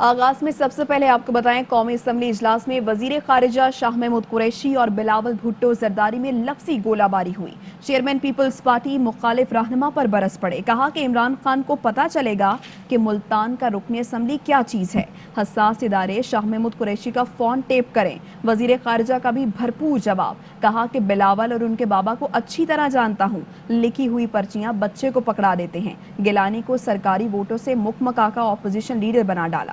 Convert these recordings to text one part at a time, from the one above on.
آغاز میں سب سے پہلے آپ کو بتائیں قومی اسمبلی اجلاس میں وزیر خارجہ شاہ محمود قریشی اور بلاول بھٹو زرداری میں لفظی گولہ باری ہوئی۔ چیئرمین پیپلز پارٹی مخالف رہنما پر برس پڑے، کہا کہ عمران خان کو پتہ چلے گا کہ ملتان کا رکن اسمبلی کیا چیز ہے۔ حساس ادارے شاہ محمود قریشی کا فون ٹیپ کریں۔ وزیر خارجہ کا بھی بھرپور جواب، کہا کہ بلاول اور ان کے بابا کو اچھی طرح جانتا ہوں، لکھی ہوئی پرچیاں بچے کو پکڑا دیتے ہیں۔ گیلانی کو سرکاری ووٹوں سے مکمکا کا اپوزیشن لیڈر بنا ڈالا۔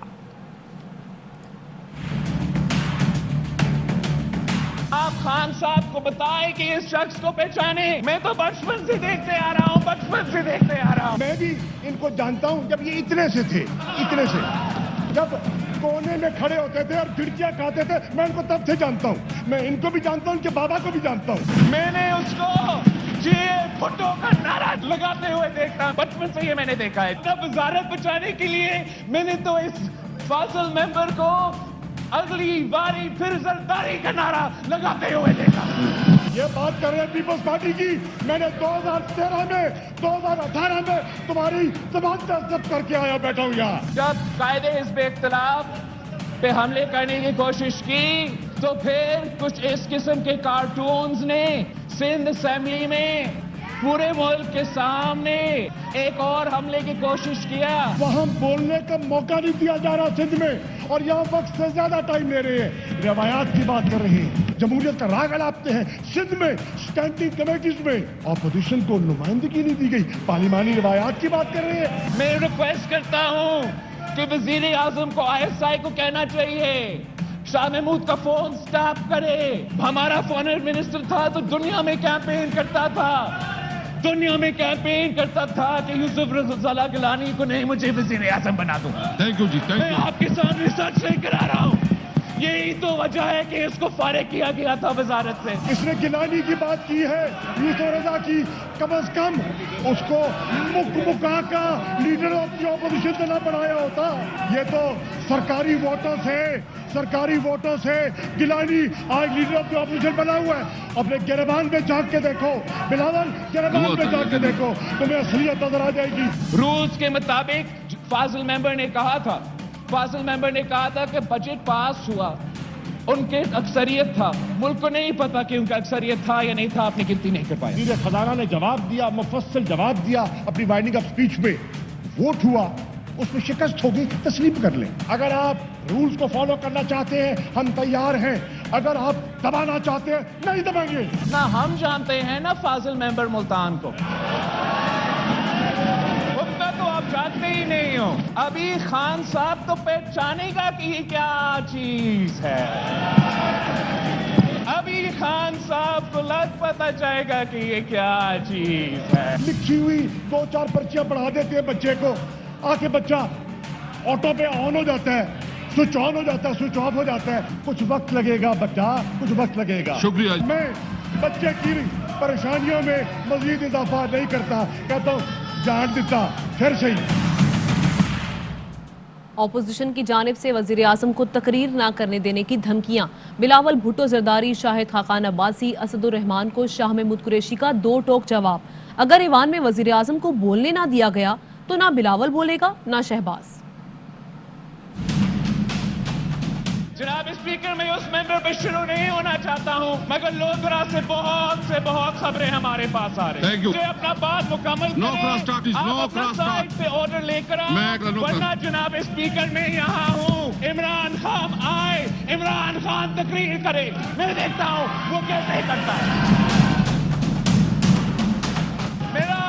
آپ خان صاحب کو بتائیں کہ اس شخص کو پہچانے۔ میں تو بچپن سے دیکھتے آ رہا ہوں، میں بھی ان کو جانتا ہوں جب یہ اتنے سے تھے، جب کونے میں کھڑے ہوتے تھے اور کھڑکیاں کھاتے تھے، میں ان کو تب سے جانتا ہوں۔ میں ان کو بھی جانتا ہوں، ان کے بابا کو بھی جانتا ہوں۔ میں نے اس کو بھٹو کا نعرہ لگاتے ہوئے دیکھا، بچپن سے یہ میں نے دیکھا ہے۔ تب وزارت بچانے کے لیے میں نے تو اس فاضل ممبر کو اگلی باری پھر زرداری کا نعرہ لگاتے ہوئے دیکھا۔ یہ بات کر رہے ہیں پیپلز پارٹی کی، میں نے 2013 میں 2018 میں تمہاری زبان تصدیق کر کے آیا بیٹھا ہوں یہاں۔ جب قائد حزب اختلاف پہ حملے کرنے کی کوشش کی تو پھر کچھ اس قسم کے کارٹونز نے سندھ اسمبلی میں پورے ملک کے سامنے ایک اور حملے کی کوشش کیا۔ وہاں بولنے کا موقع نہیں دیا جا رہا سندھ میں، اور یہاں وقت سے زیادہ ٹائم لے رہے ہیں، روایات کی بات کر رہے ہیں، جمہوریت کا راگ الاپتے ہیں۔ سندھ میں اسٹینڈنگ کمیٹیز میں اپوزیشن کو نمائندگی نہیں دی گئی، پارلیمانی روایات کی بات کر رہے ہیں۔ میں ریکویسٹ کرتا ہوں کہ وزیر اعظم کو ISI کو کہنا چاہیے شاہ محمود کا فون سٹاپ کرے۔ ہمارا فارن منسٹر تھا تو دنیا میں کیمپین کرتا تھا کہ یوسف رضا گیلانی کو نہیں، مجھے وزیر اعظم بنا دو۔ تھینک یو جی، میں آپ کے سامنے سچ نہیں کرا رہا ہوں، یہی تو وجہ ہے کہ اس کو فارغ کیا گیا تھا وزارت سے۔ اس نے گیلانی کی بات کی ہے، یوسف رضا کی، کم از کم اس کو مکا کا لیڈر آف دی اپوزیشن سے نہ بنایا ہوتا۔ یہ تو سرکاری ووٹوں سے گیلانی آج لیڈر آف دی اپوزیشن بنا ہوا ہے۔ اپنے گریبان میں جھانک کے دیکھو بلاول، گریبان میں جھانک کے دیکھو، تمہیں اصلیت نظر آ جائے گی۔ رولز کے مطابق فاضل ممبر نے کہا تھا کہ بجٹ پاس ہوا، ان کے اکثریت تھا، ملک کو نہیں پتا کہ ان کا اکثریت تھا یا نہیں تھا، آپ نے گنتی نہیں کر پایا۔ وزیر خزانہ نے جواب دیا، مفصل جواب دیا اپنی وائنڈنگ اپ اسپیچ میں۔ ووٹ ہوا، اس میں شکست ہوگی، تسلیم کر لیں۔ اگر آپ رولز کو فالو کرنا چاہتے ہیں ہم تیار ہیں، اگر آپ دبانا چاہتے ہیں نہیں دبائیں گے۔ نہ ہم جانتے ہیں نہ فاضل ممبر ملتان کو، اتنا تو آپ جانتے ہی نہیں ہو۔ ابھی خان صاحب تو پہچانے گا کہ یہ کیا چیز ہے، ابھی خان صاحب کو پتا جائے گا کہ یہ کیا چیز ہے۔ لکھی ہوئی 2-4 پرچیاں پڑھا دیتے ہیں بچے کو، آ کے بچہ آٹو پہ آن ہو جاتا ہے، سوئچ آن ہو جاتا ہے، سوئچ آف ہو جاتا ہے۔ کچھ وقت لگے گا بچہ، کچھ وقت لگے گا۔ شکریہ۔ میں بچے کی پریشانیوں میں مزید اضافہ نہیں کرتا، کہتا ہوں جان دیتا پھر صحیح۔ اپوزیشن کی جانب سے وزیر اعظم کو تقریر نہ کرنے دینے کی دھمکیاں، بلاول بھٹو زرداری، شاہد خاقان عباسی، اسد الرحمان کو شاہ محمود قریشی کا دو ٹوک جواب۔ اگر ایوان میں وزیر اعظم کو بولنے نہ دیا گیا تو نہ بلاول بولے گا نہ شہباز۔ جناب اسپیکر، میں اس ممبر پہ شروع نہیں ہونا چاہتا ہوں، مگر لودھرا سے بہت خبریں ہمارے پاس آ رہی ہیں۔ مجھے اپنا بات مکمل کریں، آپ اپنا سائڈ پہ آرڈر لے کر آؤ، ورنہ جناب اسپیکر میں یہاں ہوں۔ عمران خان آئے، عمران خان تقریر کرے، میں دیکھتا ہوں وہ کیسے کرتا ہے۔ میرا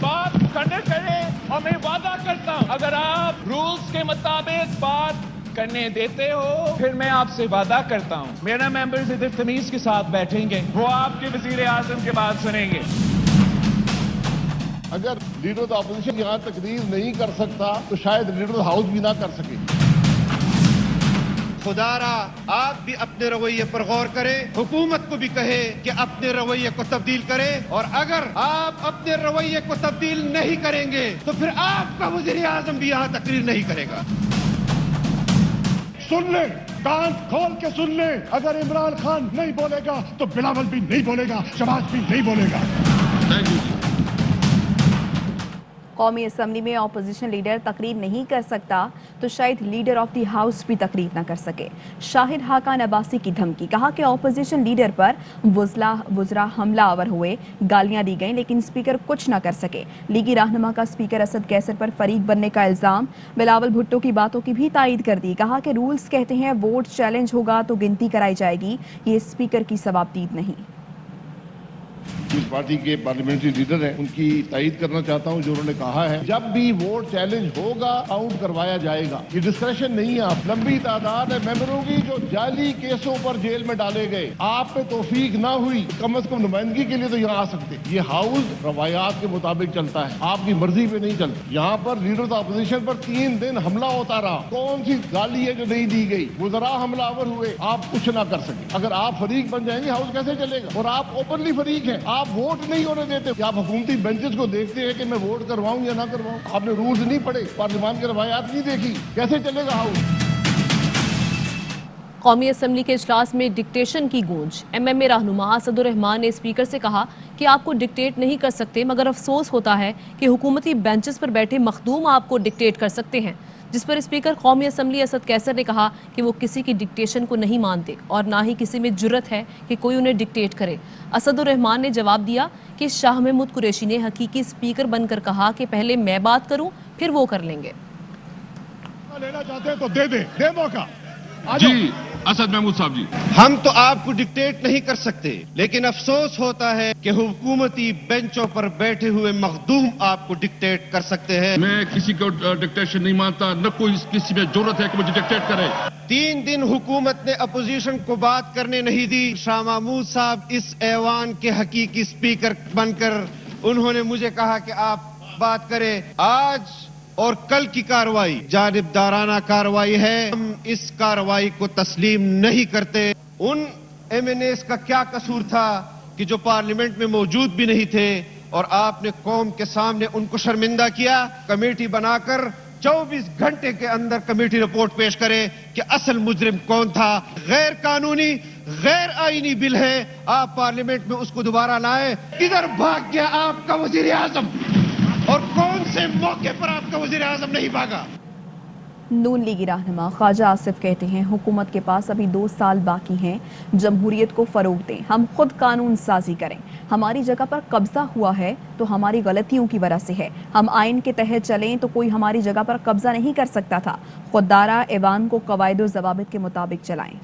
بات کنڈر کرے اور میں وعدہ کرتا ہوں اگر آپ رولز کے مطابق بات کرنے دیتے ہو، پھر میں آپ سے وعدہ کرتا ہوں میرا ممبرز ادھر تمیز کے ساتھ بیٹھیں گے، وہ آپ کے وزیر اعظم کی بات سنیں گے۔ اگر لیڈر آف اپوزیشن یہاں تقریر نہیں کر سکتا تو شاید لیڈر ہاؤس بھی نہ کر سکے۔ خدا را آپ بھی اپنے رویے پر غور کریں، حکومت کو بھی کہے کہ اپنے رویے کو تبدیل کرے، اور اگر آپ اپنے رویے کو تبدیل نہیں کریں گے تو پھر آپ کا وزیر اعظم بھی یہاں تقریر نہیں کرے گا۔ سن لیں، کان کھول کے سن لیں، اگر عمران خان نہیں بولے گا تو بلاول بھی نہیں بولے گا، شہباز بھی نہیں بولے گا۔ Thank you. قومی اسمبلی میں اپوزیشن لیڈر تقریر نہیں کر سکتا تو شاید لیڈر آف دی ہاؤس بھی تقریر نہ کر سکے. شاہد حقان عباسی کی دھمکی. کہا کہ اپوزیشن لیڈر پر وزراء حملہ آور ہوئے, گالیاں دی گئیں لیکن اسپیکر کچھ نہ کر سکے. لیگی رہنما کا اسپیکر اسد کیسر پر فریق بننے کا الزام. بلاول بھٹو کی باتوں کی بھی تائید کر دی. کہا کہ رولز کہتے ہیں ووٹ چیلنج ہوگا تو گنتی کرائی جائے گی, یہ اسپیکر کی ثوابدید نہیں. جس پارٹی کے پارلیمنٹری لیڈر ہیں ان کی تائید کرنا چاہتا ہوں جو انہوں نے کہا ہے جب بھی ووٹ چیلنج ہوگا کاؤنٹ کروایا جائے گا. یہ ڈسکریشن نہیں ہے. آپ لمبی تعداد ہے ممبروں کی جو جعلی کیسوں پر جیل میں ڈالے گئے, آپ پہ توفیق نہ ہوئی کم از کم نمائندگی کے لیے تو یہاں آ سکتے. یہ ہاؤس روایات کے مطابق چلتا ہے, آپ کی مرضی پہ نہیں چلتا. یہاں پر لیڈر اپوزیشن پر 3 دن حملہ ہوتا رہا. کون سی گالی ہے جو نہیں دی گئی؟ وزراء حملہ آور ہوئے, آپ کچھ نہ کر سکے. اگر آپ فریق بن جائیں گے ہاؤس کیسے چلے گا؟ اور آپ اوپنلی فریق ہیں, آپ ووٹ نہیں ہونے دیتے. آپ حکومتی بینچز کو دیکھتے ہیں کہ میں ووٹ کرواؤں یا نہ کرواؤں. آپ نے رولز نہیں پڑھے, پارلیمان کی روایات نہیں دیکھی, کیسے چلے گا ہاؤس؟ قومی اسمبلی کے اجلاس میں ڈکٹیشن کی گونج. ایم ایم اے رہنما اسد الرحمان نے اسپیکر سے کہا کہ آپ کو ڈکٹیٹ نہیں کر سکتے, مگر افسوس ہوتا ہے کہ حکومتی بینچز پر بیٹھے مخدوم آپ کو ڈکٹیٹ کر سکتے ہیں. جس پر اسپیکر قومی اسمبلی اسد کیسر نے کہا کہ وہ کسی کی ڈکٹیشن کو نہیں مانتے اور نہ ہی کسی میں جرت ہے کہ کوئی انہیں ڈکٹیٹ کرے. اسد الرحمان نے جواب دیا کہ شاہ محمود قریشی نے حقیقی اسپیکر بن کر کہا کہ پہلے میں بات کروں پھر وہ کر لیں گے. لینا چاہتے ہیں تو دے موقع. جی اسد محمود صاحب جی. ہم تو آپ کو ڈکٹیٹ نہیں کر سکتے, لیکن افسوس ہوتا ہے کہ حکومتی بینچوں پر بیٹھے ہوئے مخدوم آپ کو ڈکٹیٹ کر سکتے ہیں. میں کسی کو ڈکٹیشن نہیں مانتا, نہ کوئی کسی میں ضرورت ہے کہ مجھے ڈکٹیٹ کرے. 3 دن حکومت نے اپوزیشن کو بات کرنے نہیں دی. شاہ محمود صاحب اس ایوان کے حقیقی اسپیکر بن کر انہوں نے مجھے کہا کہ آپ بات کریں. آج اور کل کی کارروائی جانبدارانہ کارروائی ہے. ہم اس کارروائی کو تسلیم نہیں کرتے. ان ایم این ایز کا کیا قصور تھا کہ جو پارلیمنٹ میں موجود بھی نہیں تھے اور آپ نے قوم کے سامنے ان کو شرمندہ کیا. کمیٹی بنا کر 24 گھنٹے کے اندر کمیٹی رپورٹ پیش کرے کہ اصل مجرم کون تھا. غیر قانونی غیر آئینی بل ہے, آپ پارلیمنٹ میں اس کو دوبارہ لائیں. کدھر بھاگ گیا آپ کا وزیر اعظم, اور کون سے موقع پر آپ کا وزیر اعظم نہیں بھاگا؟ نون لیگی رہنما خواجہ آصف کہتے ہیں حکومت کے پاس ابھی 2 سال باقی ہیں, جمہوریت کو فروغ دیں, ہم خود قانون سازی کریں. ہماری جگہ پر قبضہ ہوا ہے تو ہماری غلطیوں کی وجہ سے ہے. ہم آئین کے تحت چلیں تو کوئی ہماری جگہ پر قبضہ نہیں کر سکتا تھا. خوددارہ ایوان کو قواعد و ضوابط کے مطابق چلائیں.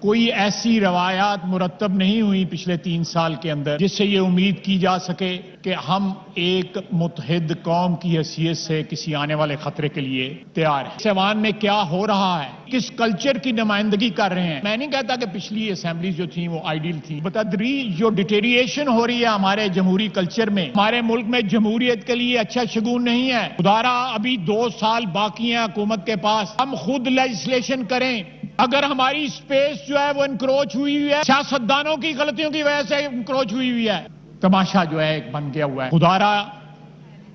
کوئی ایسی روایات مرتب نہیں ہوئی پچھلے 3 سال کے اندر جس سے یہ امید کی جا سکے کہ ہم ایک متحد قوم کی حیثیت سے کسی آنے والے خطرے کے لیے تیار ہیں. اس ایوان میں کیا ہو رہا ہے, کس کلچر کی نمائندگی کر رہے ہیں. میں نہیں کہتا کہ پچھلی اسمبلیز جو تھیں وہ آئیڈیل تھیں. بتدریج جو ڈیٹیریشن ہو رہی ہے ہمارے جمہوری کلچر میں, ہمارے ملک میں جمہوریت کے لیے اچھا شگون نہیں ہے. خدارا ابھی 2 سال باقی ہیں حکومت کے پاس, ہم خود لیجسلیشن کریں. اگر ہماری سپیس جو ہے وہ انکروچ ہوئی ہے, سیاستدانوں کی غلطیوں کی وجہ سے انکروچ ہوئی ہے, تماشا جو ہے ایک بن گیا ہوا ہے. خدارا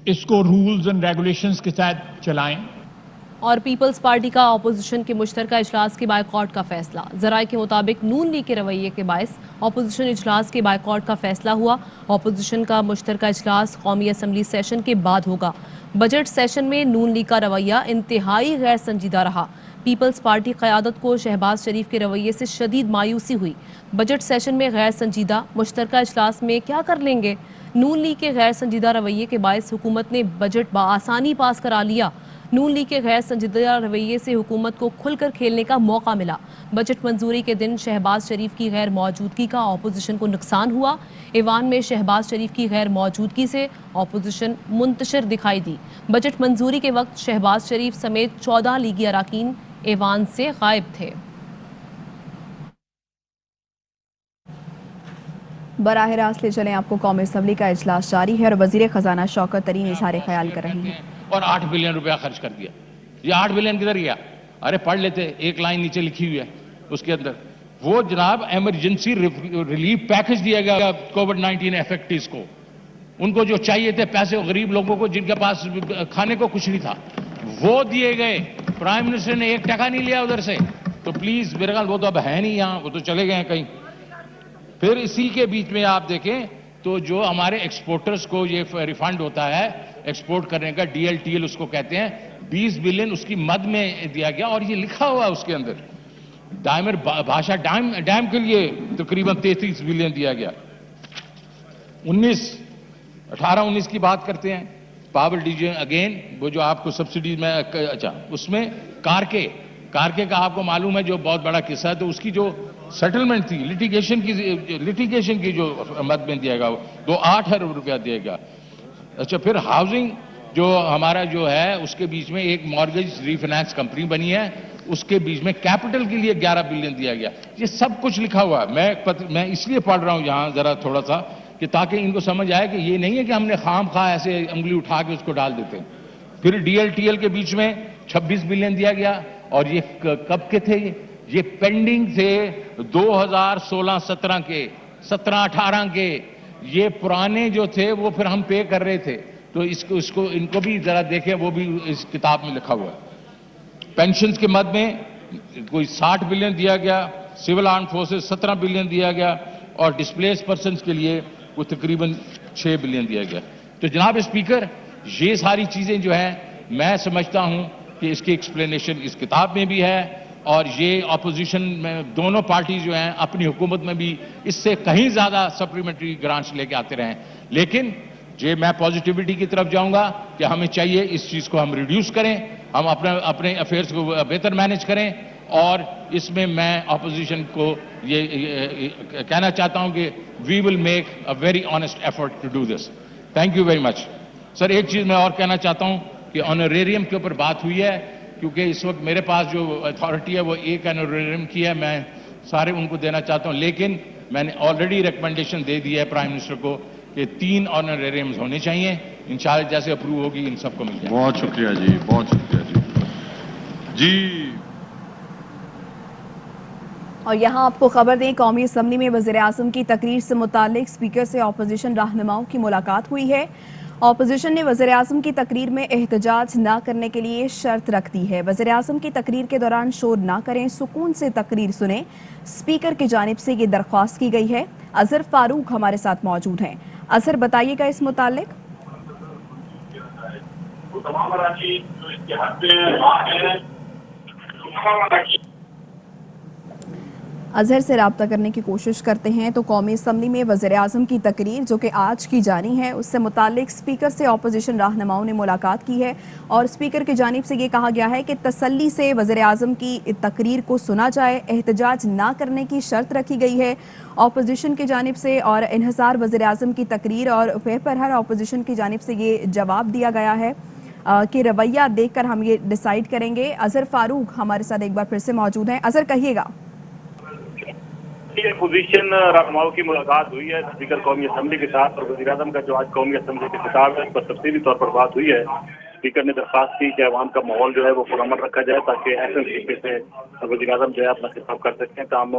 اس کو رولز اینڈ ریگولیشنز کے تحت چلائیں. اور پیپلز پارٹی کا اپوزیشن کے مشترکہ اجلاس کے بائیکاٹ کا فیصلہ. ذرائع کے مطابق نون لیگ کے رویے کے باعث اپوزیشن اجلاس کے بائیکاٹ کا فیصلہ ہوا. اپوزیشن کا مشترکہ اجلاس قومی اسمبلی سیشن کے بعد ہوگا. بجٹ سیشن میں نون لیگ کا رویہ انتہائی غیر سنجیدہ رہا. پیپلز پارٹی قیادت کو شہباز شریف کے رویے سے شدید مایوسی ہوئی. بجٹ سیشن میں غیر سنجیدہ, مشترکہ اجلاس میں کیا کر لیں گے. نون لیگ کے غیر سنجیدہ رویے کے باعث حکومت نے بجٹ بآسانی پاس کرا لیا. نون لیگ کے غیر سنجیدہ رویے سے حکومت کو کھل کر کھیلنے کا موقع ملا. بجٹ منظوری کے دن شہباز شریف کی غیر موجودگی کا اپوزیشن کو نقصان ہوا. ایوان میں شہباز شریف کی غیر موجودگی سے اپوزیشن منتشر دکھائی دی. بجٹ منظوری کے وقت شہباز شریف سمیت 14 لیگی اراکین ایوان سے غائب تھے. براہ راست لے چلیں آپ کو. قومی اسمبلی کا اجلاس جاری ہے اور وزیر خزانہ شوکت ترین اظہار خیال کر رہے ہیں. اور 8 بلین روپیہ خرچ کر دیا. یہ 8 بلین کدھر گیا؟ ارے پڑھ لیتے, ایک لائن نیچے لکھی ہوئی ہے اس کے اندر. وہ جناب ایمرجنسی ریلیف پیکج دیا گیا کووڈ-19 افیکٹیز کو. ان کو جو چاہیے تھے پیسے, غریب لوگوں کو جن کے پاس کھانے کو کچھ نہیں تھا وہ دیے گئے. پرائم منسٹر نے 1 ٹکا نہیں لیا ادھر سے. تو پلیز میرے خیال وہ تو اب ہے نہیں یہاں, وہ تو چلے گئے ہیں کہیں. پھر اسی کے بیچ میں آپ دیکھیں تو جو ہمارے ایکسپورٹرز کو یہ ریفنڈ ہوتا ہے ایکسپورٹ کرنے کا DLTL اس کو کہتے ہیں 20 بلین اس کی مد میں دیا گیا اور یہ لکھا ہوا ہے اس کے اندر ڈائمر بھاشا ڈیم کے لیے تقریباً 33 بلین دیا گیا 18-19 کی بات کرتے ہیں پاور ڈیجی اگین وہ جو آپ کو سبسڈی میں اچھا اس میں کارکے کا آپ کو معلوم ہے جو بہت بڑا قصہ ہے تو اس کی جو سیٹلمنٹ تھی لٹیگیشن کی جو مد میں دیا گیا 2.8 ارب روپیہ دیا گیا اچھا پھر ہاؤسنگ جو ہمارا جو ہے اس کے بیچ میں ایک مارگیج ریفائنانس کمپنی بنی ہے اس کے بیچ میں کیپٹل کے لیے 11 بلین دیا گیا یہ سب کچھ لکھا ہوا ہے میں اس لیے پڑھ رہا ہوں یہاں ذرا تھوڑا سا کہ تاکہ ان کو سمجھ آئے کہ یہ نہیں ہے کہ ہم نے خام خواہ ایسے انگلی اٹھا کے اس کو ڈال دیتے ہیں پھر DLTL کے بیچ میں 26 بلین دیا گیا اور یہ کب کے تھے یہ پینڈنگ تھے 2016-17 کے 17-18 کے یہ پرانے جو تھے وہ پھر ہم پے کر رہے تھے تو ان کو بھی ذرا دیکھیں وہ بھی اس کتاب میں لکھا ہوا ہے پینشنز کے مد میں کوئی 60 بلین دیا گیا سول آرم فورسز 17 بلین دیا گیا اور ڈسپلیس پرسنز کے لیے وہ تقریباً 6 بلین دیا گیا تو جناب اسپیکر یہ ساری چیزیں جو ہیں میں سمجھتا ہوں کہ اس کی ایکسپلینیشن اس کتاب میں بھی ہے اور یہ اپوزیشن میں دونوں پارٹیز جو ہیں اپنی حکومت میں بھی اس سے کہیں زیادہ سپلیمنٹری گرانٹس لے کے آتے رہے لیکن میں پازیٹیوٹی کی طرف جاؤں گا کہ ہمیں چاہیے اس چیز کو ہم ریڈیوس کریں ہم اپنے افیئرس کو بہتر مینج کریں اور اس میں اپوزیشن کو یہ کہنا چاہتا ہوں کہ we will make a very honest effort to do this thank you very much sir ایک چیز میں اور کہنا چاہتا ہوں کہ آنریریم کے اوپر بات ہوئی ہے کیونکہ اس وقت میرے پاس جو اتھارٹی ہے وہ ایک آنریریم کی ہے میں سارے ان کو دینا چاہتا ہوں لیکن میں نے آلریڈی ریکمنڈیشن دے دی ہے پرائم منسٹر کو کہ 3 آنریریمز ہونے چاہیے انشاءاللہ جیسے اپروو ہوگی ان سب کو مل جائے بہت شکریہ جی بہت شکریہ جی اور یہاں آپ کو خبر دیں قومی اسمبلی میں وزیر اعظم کی تقریر سے متعلق اسپیکر سے اپوزیشن رہنماؤں کی ملاقات ہوئی ہے اپوزیشن نے وزیر اعظم کی تقریر میں احتجاج نہ کرنے کے لیے شرط رکھ دی ہے وزیر اعظم کی تقریر کے دوران شور نہ کریں سکون سے تقریر سنیں اسپیکر کی جانب سے یہ درخواست کی گئی ہے اظہر فاروق ہمارے ساتھ موجود ہیں اظہر بتائیے گا اس متعلق اظہر سے رابطہ کرنے کی کوشش کرتے ہیں تو قومی اسمبلی میں وزیر اعظم کی تقریر جو کہ آج کی جانی ہے اس سے متعلق اسپیکر سے اپوزیشن رہنماؤں نے ملاقات کی ہے اور اسپیکر کی جانب سے یہ کہا گیا ہے کہ تسلی سے وزیر اعظم کی تقریر کو سنا جائے احتجاج نہ کرنے کی شرط رکھی گئی ہے اپوزیشن کی جانب سے اور انحصار وزیر اعظم کی تقریر اور پیپر ہر اپوزیشن کی جانب سے یہ جواب دیا گیا ہے کہ رویہ دیکھ کر ہم یہ ڈیسائیڈ کریں گے اظہر فاروق ہمارے ساتھ ایک بار پھر سے موجود ہیں اظہر کہیے گا اپوزیشن رہنماؤں کی ملاقات ہوئی ہے اسپیکر قومی اسمبلی کے ساتھ اور وزیر اعظم کا جو آج قومی اسمبلی کے خطاب ہے اس پر تفصیلی طور پر بات ہوئی ہے اسپیکر نے درخواست کی کہ عوام کا ماحول جو ہے وہ پرامن رکھا جائے تاکہ ایسے طریقے سے وزیر اعظم جو ہے اپنا خطاب کر سکیں تاہم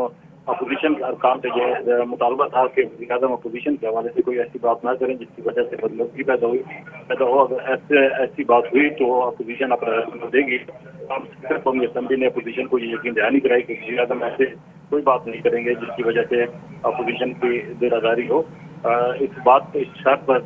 اپوزیشن کے ارکان سے یہ مطالبہ تھا کہ وزیر اعظم اپوزیشن کے حوالے سے کوئی ایسی بات نہ کریں جس کی وجہ سے بدلوگی پیدا ہو اگر ایسی بات ہوئی تو اپوزیشن اپنا دے گی اسپیکر قومی اسمبلی نے اپوزیشن کو یہ یقین دہانی کرائی کہ وزیر اعظم ایسے کوئی بات نہیں کریں گے جس کی وجہ سے اپوزیشن کی دیر آزاری ہو اس بات اس شرط پر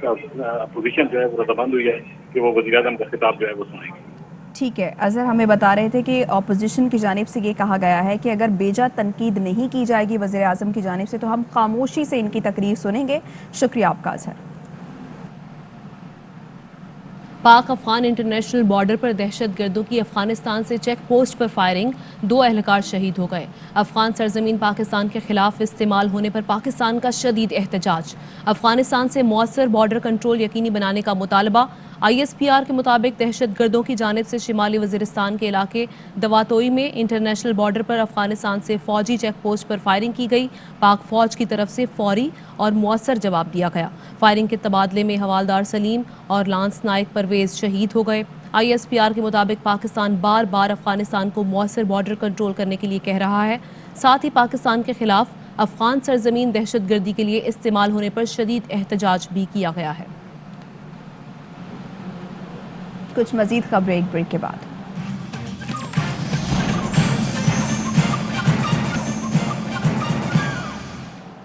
اپوزیشن جو ہے وہ رضامند ہوئی ہے کہ وہ وزیر اعظم کا خطاب جو ہے وہ سنیں گے ٹھیک ہے اظہر ہمیں بتا رہے تھے کہ اپوزیشن کی جانب سے یہ کہا گیا ہے کہ اگر بیجا تنقید نہیں کی جائے گی وزیر اعظم کی جانب سے تو ہم خاموشی سے ان کی تقریر سنیں گے شکریہ آپ کا اظہر پاک افغان انٹرنیشنل بارڈر پر دہشت گردوں کی افغانستان سے چیک پوسٹ پر فائرنگ 2 اہلکار شہید ہو گئے افغان سرزمین پاکستان کے خلاف استعمال ہونے پر پاکستان کا شدید احتجاج افغانستان سے مؤثر بارڈر کنٹرول یقینی بنانے کا مطالبہ ISPR کے مطابق دہشت گردوں کی جانب سے شمالی وزیرستان کے علاقے دواتوئی میں انٹرنیشنل بارڈر پر افغانستان سے فوجی چیک پوسٹ پر فائرنگ کی گئی پاک فوج کی طرف سے فوری اور مؤثر جواب دیا گیا فائرنگ کے تبادلے میں حوالدار سلیم اور لانس نائک پرویز شہید ہو گئے ISPR کے مطابق پاکستان بار بار افغانستان کو مؤثر بارڈر کنٹرول کرنے کے لیے کہہ رہا ہے ساتھ ہی پاکستان کے خلاف افغان سرزمین دہشت گردی کے لیے استعمال ہونے پر شدید احتجاج بھی کیا گیا ہے کچھ مزید خبریں ایک بریک کے بعد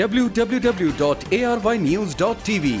www.arYnews.tv।